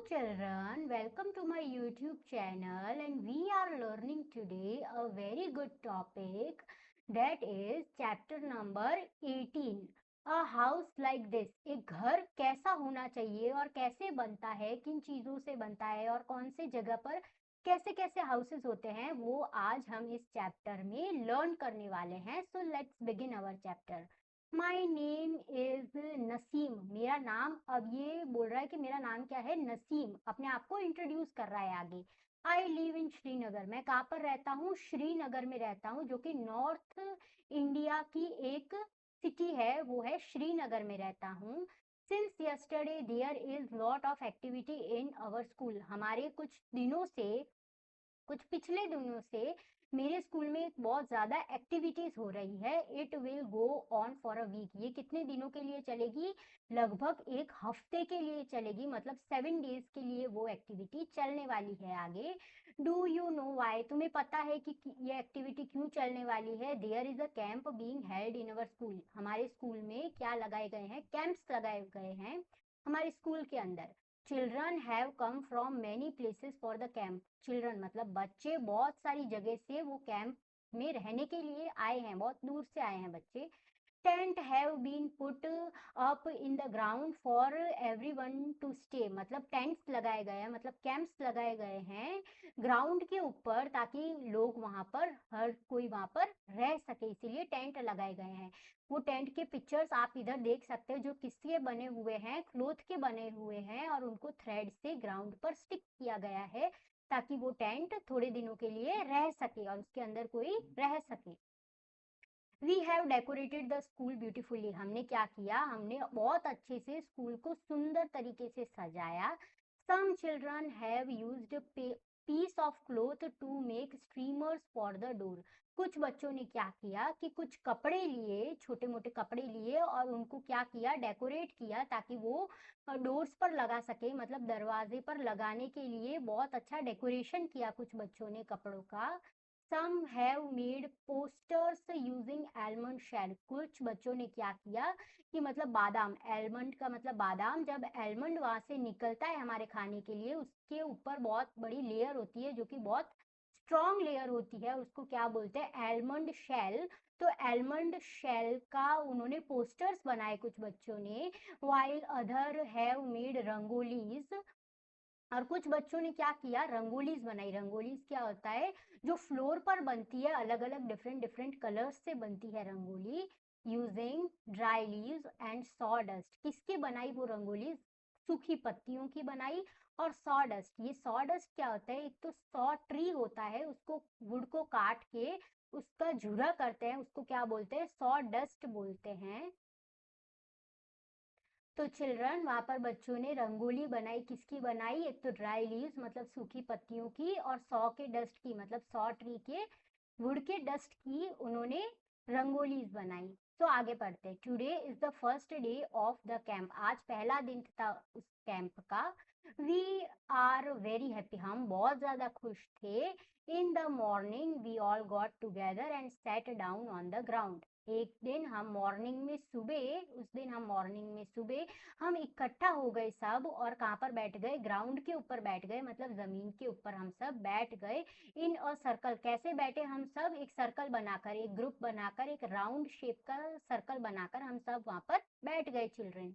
children, welcome to my YouTube channel and we are learning today a very good topic that is chapter number 18. A house like this. एक घर कैसा होना चाहिए और कैसे बनता है, किन चीजों से बनता है और कौन से जगह पर कैसे कैसे हाउसेस होते हैं वो आज हम इस चैप्टर में लर्न करने वाले हैं. So let's begin our chapter. My name is Naseem. मेरा नाम, अब ये बोल रहा है कि मेरा नाम क्या है, नसीम. अपने आप को इंट्रोड्यूस कर रहा है आगे. I live in Srinagar. मैं कहाँ पर रहता हूँ? श्रीनगर में रहता हूँ, जो कि नॉर्थ इंडिया की एक सिटी है, वो है श्रीनगर में रहता हूँ. Since yesterday there is lot of activity in our school. हमारे कुछ पिछले दिनों से मेरे स्कूल में एक बहुत ज़्यादा एक्टिविटीज़ हो रही है. It will go on for a week. ये कितने दिनों के लिए चलेगी? लगभग एक हफ्ते के लिए चलेगी, मतलब 7 डेज के लिए वो एक्टिविटी चलने वाली है आगे. Do you know why? तुम्हें पता है कि ये एक्टिविटी क्यों चलने वाली है? There is a camp being held in our school. हमारे स्कूल में क्या लगाए गए हैं? कैंप्स लगाए गए हैं हमारे स्कूल के अंदर. Children have come from many places for the camp. Children मतलब बच्चे बहुत सारी जगह से वो कैंप में रहने के लिए आए हैं, बहुत दूर से आए हैं बच्चे. Tent have been put up in the ground for everyone to stay. मतलब टेंट्स लगाए गए हैं, मतलब कैंप्स लगाए गए हैं ग्राउंड के ऊपर, ताकि लोग वहां पर, हर कोई वहां पर रह सके, इसीलिए टेंट लगाए गए हैं. वो टेंट के पिक्चर्स आप इधर देख सकते हो, जो किसके बने हुए हैं? क्लोथ के बने हुए हैं, और उनको थ्रेड से ग्राउंड पर स्टिक किया गया है ताकि वो टेंट थोड़े दिनों के लिए रह सके और उसके अंदर कोई रह सके. We have decorated the school beautifully. हमने क्या किया? हमने बहुत अच्छे से स्कूल को सुंदर तरीके से सजाया. Some children have used piece of cloth to make streamers for the door. कुछ बच्चों ने क्या किया कि कुछ कपड़े लिए, छोटे मोटे कपड़े लिए, और उनको क्या किया? डेकोरेट किया, ताकि वो डोर्स पर लगा सके, मतलब दरवाजे पर लगाने के लिए बहुत अच्छा डेकोरेशन किया कुछ बच्चों ने कपड़ों का. Some have made posters using almond shell. कुछ बच्चों ने क्या किया कि मतलब बादाम, एलमंड का मतलब बादाम, जब एलमंड वहां से निकलता है हमारे खाने के लिए, उसके ऊपर बहुत बड़ी लेयर होती है, जो कि बहुत स्ट्रॉन्ग लेयर होती है, उसको क्या बोलते हैं? Almond shell. तो एलमंड शेल का उन्होंने पोस्टर्स बनाए कुछ बच्चों ने. While other have made rangolis. और कुछ बच्चों ने क्या किया? रंगोलीज बनाई. रंगोलीज क्या होता है? जो फ्लोर पर बनती है, अलग अलग डिफरेंट डिफरेंट कलर्स से बनती है rangoli, using dry leaves and saw dust. किसकी बनाई वो रंगोली? सूखी पत्तियों की बनाई. और सॉ डस्ट, ये सॉ डस्ट क्या होता है? एक तो सॉ ट्री होता है, उसको, वुड को काट के उसका झूरा करते हैं, उसको क्या बोलते हैं? सॉ डस्ट बोलते हैं. तो चिल्ड्रन, वहां पर बच्चों ने रंगोली बनाई. किसकी बनाई? एक तो ड्राई लीव्स मतलब सूखी पत्तियों की, और सॉ के डस्ट की मतलब सॉ ट्री के वुड के डस्ट की उन्होंने रंगोलीज बनाई. तो आगे पढ़ते हैं. Today is the first day of the camp. आज पहला दिन था उस कैंप का. We are very happy. हम बहुत ज्यादा खुश थे. In the morning we all got together and sat down on the ground. एक दिन हम मॉर्निंग में सुबह, उस दिन हम मॉर्निंग में सुबह हम इकट्ठा हो गए सब, और कहाँ पर बैठ गए? ग्राउंड के ऊपर बैठ गए, मतलब जमीन के ऊपर हम सब बैठ गए. इन अ सर्कल. कैसे बैठे हम सब? एक सर्कल बनाकर, एक ग्रुप बनाकर, एक राउंड शेप का सर्कल बनाकर हम सब वहां पर बैठ गए children.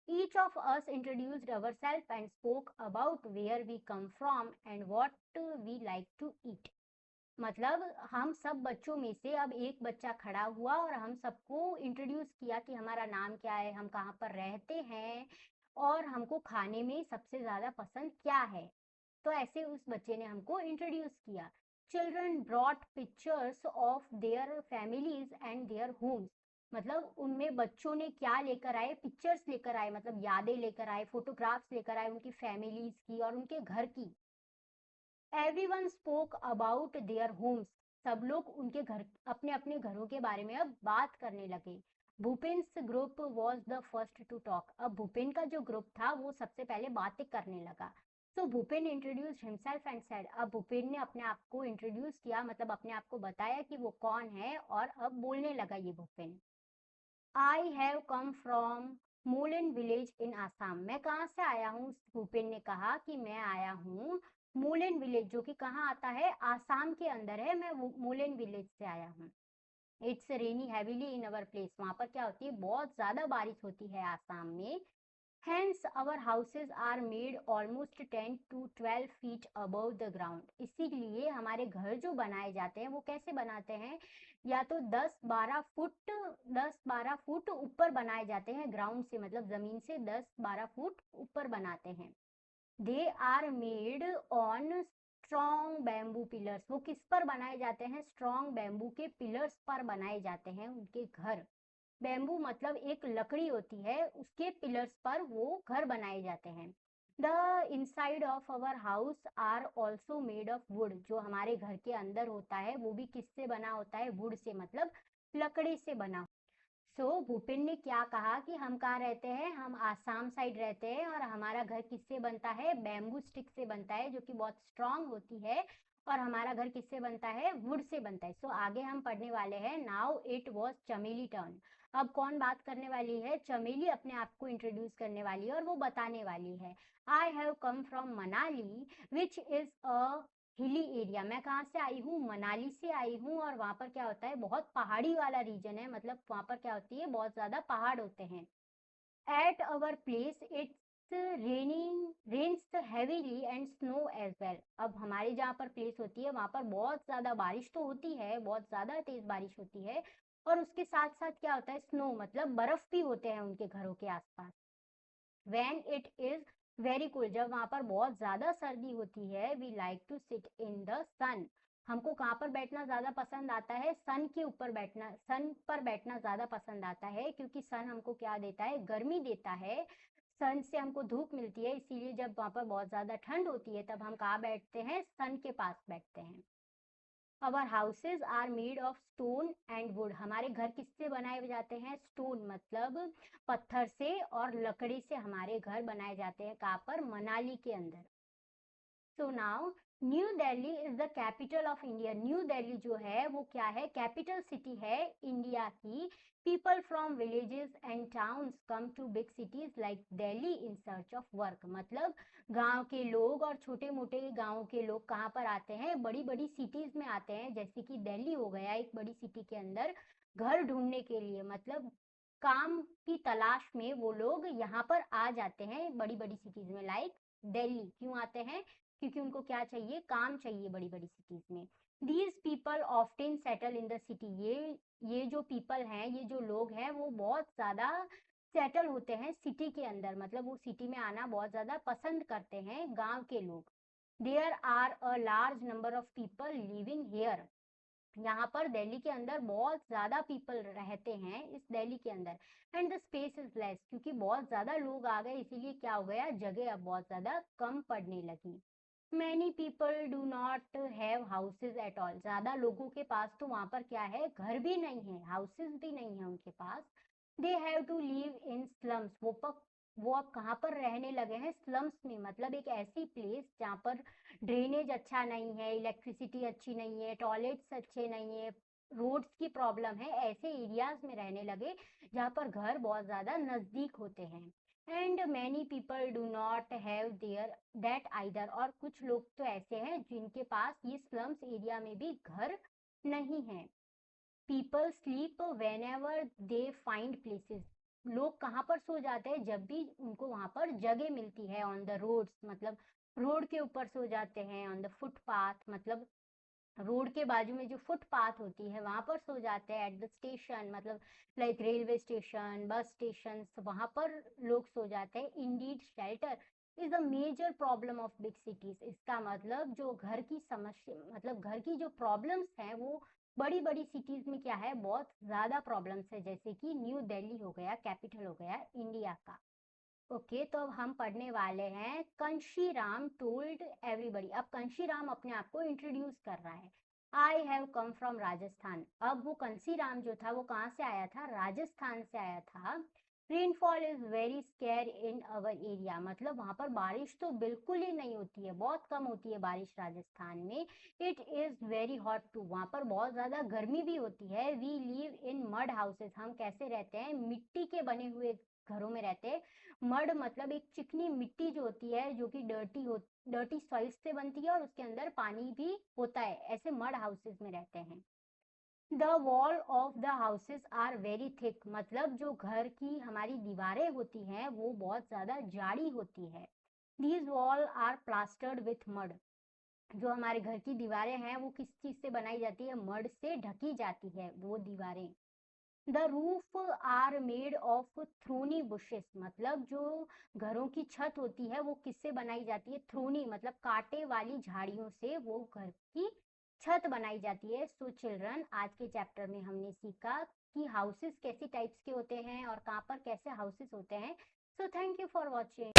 Each of us introduced ourselves and spoke about where we come from and what we like to eat. मतलब हम सब बच्चों में से अब एक बच्चा खड़ा हुआ और हम सबको इंट्रोड्यूस किया कि हमारा नाम क्या है, हम कहाँ पर रहते हैं, और हमको खाने में सबसे ज्यादा पसंद क्या है. तो ऐसे उस बच्चे ने हमको इंट्रोड्यूस किया. Children brought pictures of their families and their homes. मतलब उनमें बच्चों ने क्या लेकर आए? पिक्चर्स लेकर आए, मतलब यादें लेकर आए, फोटोग्राफ्स लेकर आए उनकी फैमिलीज की और उनके घर की. Everyone spoke about their homes. सब लोग उनके घर, अपने अपने घरों के बारे में अब बात करने लगे. Bhupen's group was the first to talk. अब भूपेन का जो ग्रुप था वो सबसे पहले बातें करने लगा. So Bhupen introduce himself and said. अब भूपेन ने अपने आप को इंट्रोड्यूस किया, मतलब अपने आप को बताया कि वो कौन है, और अब बोलने लगा ये Bhupen. I have come from Moolan village in Assam. मैं कहाँ से आया हूँ? भूपेन ने कहा कि मैं आया हूँ मूलन विलेज, जो कि कहाँ आता है? आसाम के अंदर है। मैं मूलन विलेज से आया हूँ। It's rainy heavily in our place. वहां पर क्या होती है? बहुत ज्यादा बारिश होती है आसाम में। Hence, our houses are made almost 10 to 12 feet above the ground. इसीलिए हमारे घर जो बनाए जाते हैं वो कैसे बनाते हैं? या तो 10-12 फुट ऊपर बनाए जाते हैं ग्राउंड से, मतलब जमीन से 10-12 फुट ऊपर बनाते हैं। They are made on strong bamboo pillars. वो किस पर बनाए जाते हैं? स्ट्रॉन्ग बैम्बू के पिलर्स पर बनाए जाते हैं उनके घर। बैम्बू मतलब एक लकड़ी होती है, उसके पिलर्स पर वो घर बनाए जाते हैं। The inside of our house are also made of wood. जो हमारे घर के अंदर होता है वो भी किससे बना होता है? वुड से, मतलब लकड़ी से बना। भूपिन ने क्या कहा कि हम कहाँ रहते हैं? हम आसाम साइड रहते हैं और हमारा घर किससे बनता है? बैम्बू स्टिक से बनता है, जो कि बहुत स्ट्रांग होती है। और हमारा घर किससे बनता है? वुड से बनता है। आगे हम पढ़ने वाले हैं। नाउ इट वॉज चमेली टर्न। अब कौन बात करने वाली है? चमेली अपने आप को इंट्रोड्यूस करने वाली है और वो बताने वाली है। आई have come from Manali which is a hilly area. मैं कहाँ से आई हूँ? मनाली से आई हूँ। और वहां पर क्या होता है? बहुत पहाड़ी वाला रीजन है, मतलब वहां पर क्या होती है? बहुत ज्यादा पहाड़ होते हैं। At our place it's raining rains heavily and snow as well. अब हमारी जहाँ पर प्लेस होती है वहां पर बहुत ज्यादा बारिश तो होती है, बहुत ज्यादा तेज बारिश होती है। और उसके साथ साथ क्या होता है? स्नो मतलब बर्फ भी होते हैं उनके घरों के आसपास। When it is very cold, जब वहां पर बहुत ज्यादा सर्दी होती है, we like to sit in the sun. हमको कहाँ पर बैठना ज्यादा पसंद आता है? सन के ऊपर बैठना, सन पर बैठना ज्यादा पसंद आता है, क्योंकि सन हमको क्या देता है? गर्मी देता है। सन से हमको धूप मिलती है, इसीलिए जब वहां पर बहुत ज्यादा ठंड होती है तब हम कहाँ बैठते हैं? सन के पास बैठते हैं। Our houses are made of stone and wood. हमारे घर किससे बनाए जाते हैं? स्टोन मतलब पत्थर से, और लकड़ी से हमारे घर बनाए जाते हैं। कहाँ पर? मनाली के अंदर। Now New Delhi is the capital of India. New Delhi जो है वो क्या है? कैपिटल सिटी है इंडिया की। People from villages and towns come to big cities like Delhi in search of work. मतलब गांव के लोग और छोटे मोटे गांव के लोग कहाँ पर आते हैं? बड़ी बड़ी सिटीज में आते हैं, जैसे कि दिल्ली हो गया एक बड़ी सिटी के अंदर, घर ढूंढने के लिए, मतलब काम की तलाश में वो लोग यहाँ पर आ जाते हैं बड़ी बड़ी सिटीज में। लाइक दिल्ली क्यों आते हैं? क्योंकि उनको क्या चाहिए? काम चाहिए बड़ी बड़ी सिटीज में। These people often settle in the city. ये जो पीपल हैं, ये जो लोग हैं, वो बहुत ज्यादा सेटल होते हैं सिटी के अंदर, मतलब वो सिटी में आना बहुत ज्यादा पसंद करते हैं गांव के लोग। There are a large number of people living here. यहाँ पर दिल्ली के अंदर बहुत ज्यादा पीपल रहते हैं इस दिल्ली के अंदर। And the space is less, क्योंकि बहुत ज्यादा लोग आ गए इसीलिए क्या हो गया? जगह अब बहुत ज्यादा कम पड़ने लगी। Many people do not have houses at all. ज्यादा लोगों के पास तो वहां पर क्या है? घर भी नहीं है, हाउसेज भी नहीं है उनके पास। They have to live in slums. वो अब कहाँ पर रहने लगे हैं? स्लम्स में, मतलब एक ऐसी प्लेस जहाँ पर ड्रेनेज अच्छा नहीं है, इलेक्ट्रिसिटी अच्छी नहीं है, टॉयलेट्स अच्छे नहीं है, रोड्स की प्रॉब्लम है, ऐसे एरियाज में रहने लगे जहाँ पर घर बहुत ज्यादा नजदीक होते हैं। And many people do not have their that either. और कुछ लोग तो ऐसे हैं जिनके पास ये स्लम्स एरिया में भी घर नहीं है। People sleep when ever they find places. लोग कहाँ पर सो जाते हैं? जब भी उनको वहां पर जगह मिलती है। ऑन द रोड्स मतलब रोड के ऊपर सो जाते हैं। ऑन द फुटपाथ मतलब रोड के बाजू में जो फुटपाथ होती है वहां पर सो जाते हैं। एट द स्टेशन मतलब like railway station, bus station, वहां पर लोग सो जाते हैं। Indeed shelter is the major problem of big cities. इसका मतलब जो घर की समस्या, मतलब घर की जो प्रॉब्लम्स हैं वो बड़ी बड़ी सिटीज में क्या है? बहुत ज्यादा प्रॉब्लम्स है, जैसे कि न्यू दिल्ली हो गया, कैपिटल हो गया इंडिया का। ओके, तो अब हम पढ़ने वाले हैं कंशी राम टोल्ड एवरीबडी। अब कंशी राम अपने आप को इंट्रोड्यूस कर रहा है। आई हैव कम फ्रॉम राजस्थान। अब वो कंशी राम जो था वो कहाँ से आया था? राजस्थान से आया था। Rainfall is very square in our area. मतलब वहां पर बारिश तो बिल्कुल ही नहीं होती है, बहुत कम होती है बारिश राजस्थान में। It is very hot too. वहां पर बहुत ज्यादा गर्मी भी होती है। We live in mud houses. हम कैसे रहते हैं? मिट्टी के बने हुए घरों में रहते हैं। मड मतलब एक चिकनी मिट्टी जो होती है, जो कि डर्टी सॉइल से बनती है और उसके अंदर पानी भी होता है, ऐसे मड हाउसेस में रहते हैं। The wall of the houses are very thick, मतलब जो घर की हमारी दीवारें होती हैं वो बहुत ज्यादा जाड़ी होती है। These wall are plastered with mud, जो हमारे घर की दीवारें हैं वो किस चीज से बनाई जाती है, मड से ढकी जाती है वो दीवारें। The roof are made of thorny bushes, मतलब जो घरों की छत होती है वो किससे बनाई जाती है, थ्रोनी मतलब कांटे वाली झाड़ियों से वो घर की छत बनाई जाती है। सो चिल्ड्रन, आज के चैप्टर में हमने सीखा कि हाउसेस कैसी टाइप्स के होते हैं और कहाँ पर कैसे हाउसेस होते हैं। So thank you for watching.